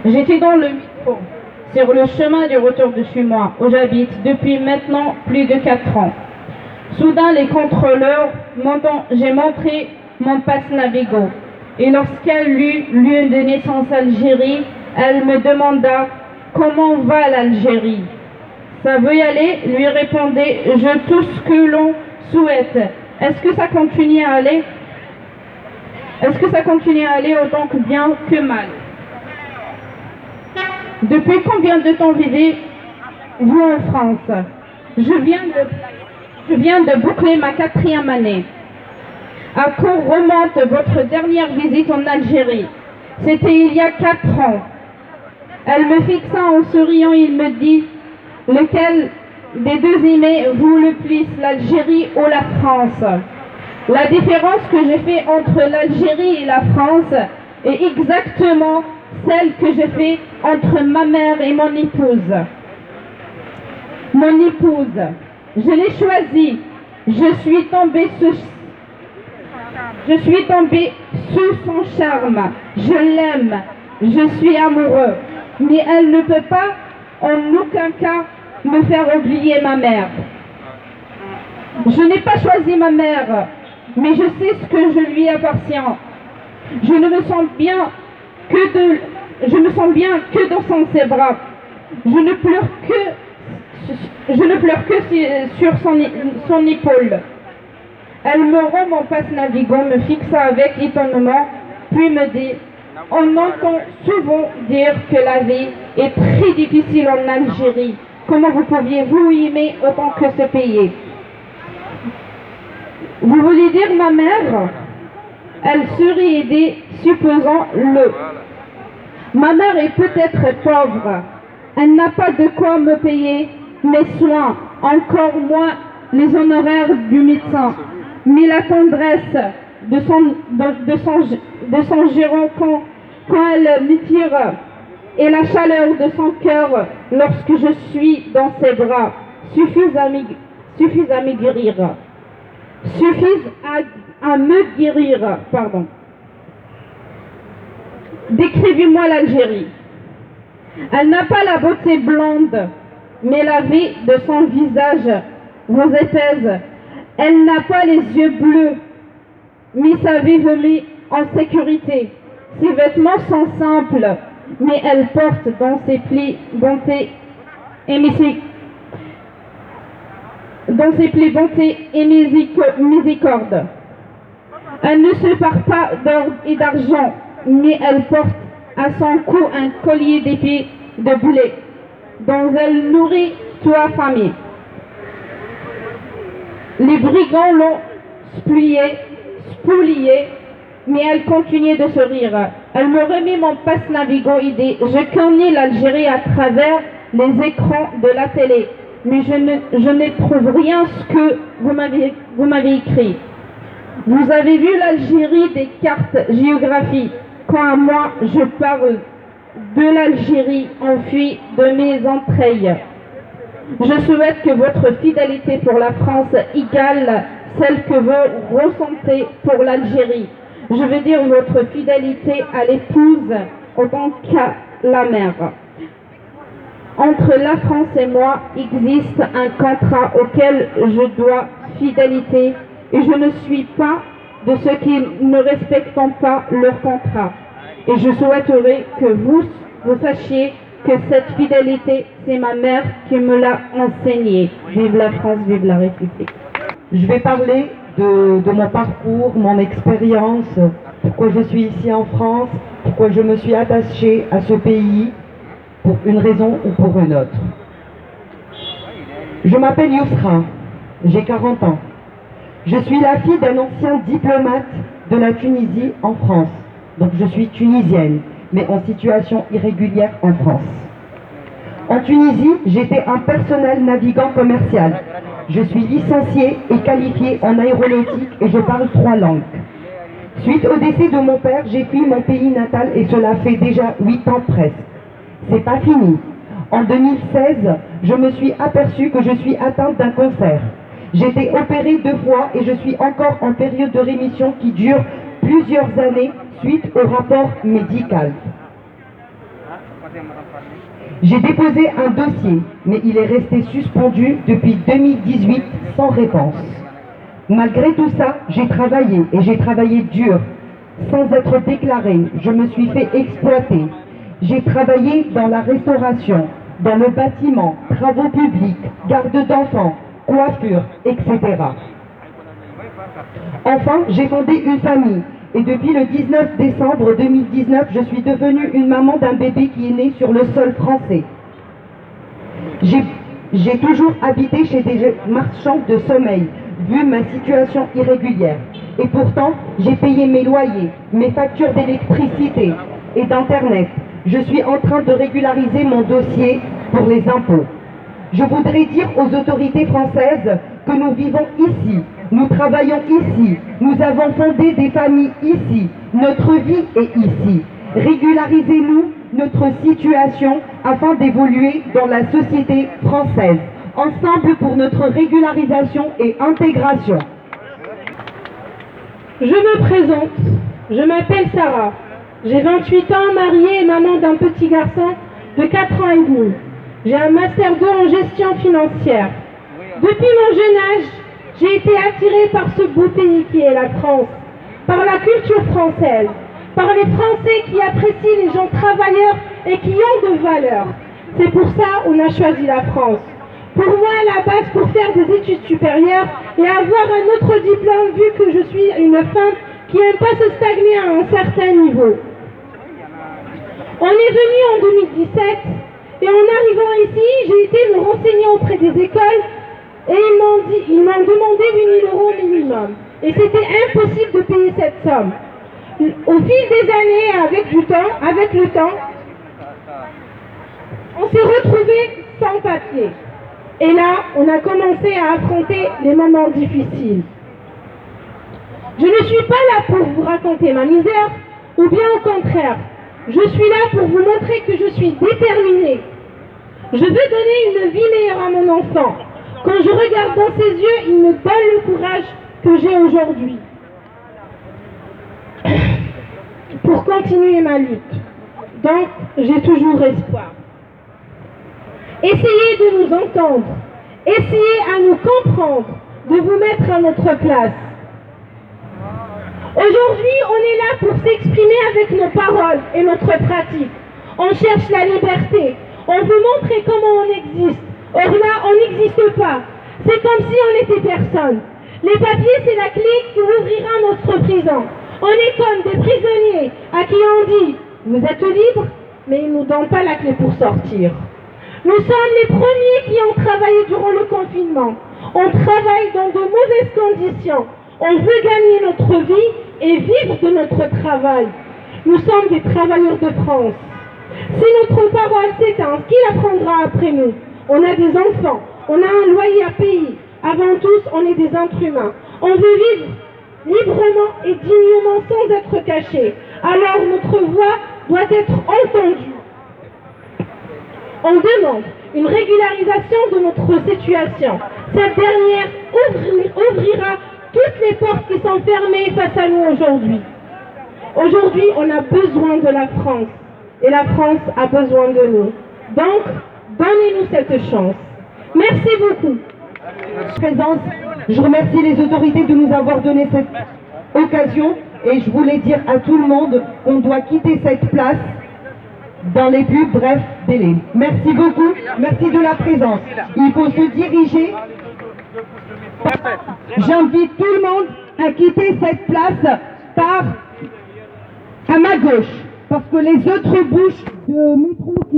J'étais dans le métro, sur le chemin du retour de chez moi, où j'habite depuis maintenant plus de 4 ans. Soudain, les contrôleurs j'ai montré mon passe Navigo. Et lorsqu'elle lut lieu de naissance Algérie, elle me demanda comment va l'Algérie. Ça veut y aller, lui répondait je tout ce que l'on souhaite. Est-ce que ça continue à aller? Est-ce que ça continue à aller autant que bien que mal? Depuis combien de temps vivez-vous en France? Je viens de boucler ma 4e année. À quand remonte votre dernière visite en Algérie? C'était il y a 4 ans. Elle me fixa en souriant, il me dit lequel des deux aimez-vous le plus, l'Algérie ou la France? La différence que j'ai fait entre l'Algérie et la France est exactement celle que j'ai fait entre ma mère et mon épouse. Mon épouse, je l'ai choisie. Je suis tombée sous son charme. Je l'aime. Je suis amoureux. Mais elle ne peut pas, en aucun cas, me faire oublier ma mère. Je n'ai pas choisi ma mère, mais je sais ce que je lui appartient. Je me sens bien que dans ses bras. Je ne pleure que sur son épaule. Elle me rend mon passe Navigo, me fixa avec étonnement, puis me dit on entend souvent dire que la vie est très difficile en Algérie. Comment vous pouviez-vous aimer autant que ce pays? Vous voulez dire ma mère? Elle sourit et dit supposons le. Ma mère est peut-être pauvre. Elle n'a pas de quoi me payer mes soins, encore moins les honoraires du médecin. Mais la tendresse de son gérant quand elle me tire et la chaleur de son cœur lorsque je suis dans ses bras suffisent à me guérir. Suffisent à me guérir, pardon. Décrivez-moi l'Algérie. Elle n'a pas la beauté blonde, mais la vie de son visage vous épaise. Elle n'a pas les yeux bleus, mais sa vie vous met en sécurité. Ses vêtements sont simples, mais elle porte dans ses plis bonté et miséricorde. Elle ne se part pas d'or et d'argent, mais elle porte à son cou un collier d'épées de blé, dont elle nourrit toute la famille. Les brigands l'ont spoliée, mais elle continuait de sourire. Elle me remet mon passe Navigo et dit je connais l'Algérie à travers les écrans de la télé, mais je ne trouve rien ce que vous m'avez écrit. Vous avez vu l'Algérie des cartes géographiques. Quant à moi, je parle de l'Algérie enfuie de mes entrailles. Je souhaite que votre fidélité pour la France égale celle que vous ressentez pour l'Algérie. Je veux dire votre fidélité à l'épouse autant qu'à la mère. Entre la France et moi existe un contrat auquel je dois fidélité et je ne suis pas de ceux qui ne respectent pas leur contrat. Et je souhaiterais que vous sachiez que cette fidélité, c'est ma mère qui me l'a enseignée. Vive la France, vive la République. Je vais parler de mon parcours, mon expérience, pourquoi je suis ici en France, pourquoi je me suis attachée à ce pays, pour une raison ou pour une autre. Je m'appelle Yousra, j'ai 40 ans. Je suis la fille d'un ancien diplomate de la Tunisie en France. Donc je suis tunisienne, mais en situation irrégulière en France. En Tunisie, j'étais un personnel navigant commercial. Je suis licenciée et qualifiée en aéronautique et je parle 3 langues. Suite au décès de mon père, j'ai fui mon pays natal et cela fait déjà 8 ans presque. C'est pas fini. En 2016, je me suis aperçue que je suis atteinte d'un cancer. J'ai été opérée 2 fois et je suis encore en période de rémission qui dure plusieurs années suite au rapport médical. J'ai déposé un dossier, mais il est resté suspendu depuis 2018 sans réponse. Malgré tout ça, j'ai travaillé et j'ai travaillé dur. Sans être déclaré, je me suis fait exploiter. J'ai travaillé dans la restauration, dans le bâtiment, travaux publics, garde d'enfants, coiffure, etc. Enfin, j'ai fondé une famille et depuis le 19 décembre 2019, je suis devenue une maman d'un bébé qui est né sur le sol français. J'ai toujours habité chez des marchands de sommeil, vu ma situation irrégulière. Et pourtant, j'ai payé mes loyers, mes factures d'électricité et d'internet. Je suis en train de régulariser mon dossier pour les impôts. Je voudrais dire aux autorités françaises que nous vivons ici, nous travaillons ici, nous avons fondé des familles ici, notre vie est ici. Régularisez-nous notre situation afin d'évoluer dans la société française, ensemble pour notre régularisation et intégration. Je me présente, je m'appelle Sarah, j'ai 28 ans, mariée et maman d'un petit garçon de 4 ans et demi. J'ai un master 2 en gestion financière. Depuis mon jeune âge, j'ai été attirée par ce beau pays qui est la France, par la culture française, par les Français qui apprécient les gens travailleurs et qui ont de valeur. C'est pour ça qu'on a choisi la France. Pour moi, la base pour faire des études supérieures et avoir un autre diplôme, vu que je suis une femme qui n'aime pas se stagner à un certain niveau. On est venu en 2017 et en arrivant ici, j'ai été me renseigner auprès des écoles et ils m'ont demandé 8 000 € minimum. Et c'était impossible de payer cette somme. Au fil des années, avec le temps, on s'est retrouvés sans papier. Et là, on a commencé à affronter les moments difficiles. Je ne suis pas là pour vous raconter ma misère, ou bien au contraire, je suis là pour vous montrer que je suis déterminée. Je veux donner une vie meilleure à mon enfant. Quand je regarde dans ses yeux, il me donne le courage que j'ai aujourd'hui pour continuer ma lutte. Donc, j'ai toujours espoir. Essayez de nous entendre. Essayez à nous comprendre, de vous mettre à notre place. Aujourd'hui, on est là pour s'exprimer avec nos paroles et notre pratique. On cherche la liberté. On veut montrer comment on existe. Or là, on n'existe pas. C'est comme si on n'était personne. Les papiers, c'est la clé qui ouvrira notre prison. On est comme des prisonniers à qui on dit « Vous êtes libres », mais ils ne nous donnent pas la clé pour sortir. Nous sommes les premiers qui ont travaillé durant le confinement. On travaille dans de mauvaises conditions. On veut gagner notre vie et vivre de notre travail. Nous sommes des travailleurs de France. Si notre parole s'éteint, qui la prendra après nous? On a des enfants, on a un loyer à payer. Avant tous, on est des êtres humains. On veut vivre librement et dignement sans être caché. Alors notre voix doit être entendue. On demande une régularisation de notre situation. Cette dernière ouvrira toutes les portes qui sont fermées face à nous aujourd'hui. Aujourd'hui, on a besoin de la France et la France a besoin de nous. Donc, donnez-nous cette chance. Merci beaucoup. Présence, je remercie les autorités de nous avoir donné cette occasion et je voulais dire à tout le monde qu'on doit quitter cette place dans les plus brefs délais. Merci beaucoup, merci de la présence. Il faut se diriger. J'invite tout le monde à quitter cette place à ma gauche, parce que les autres bouches de métro qui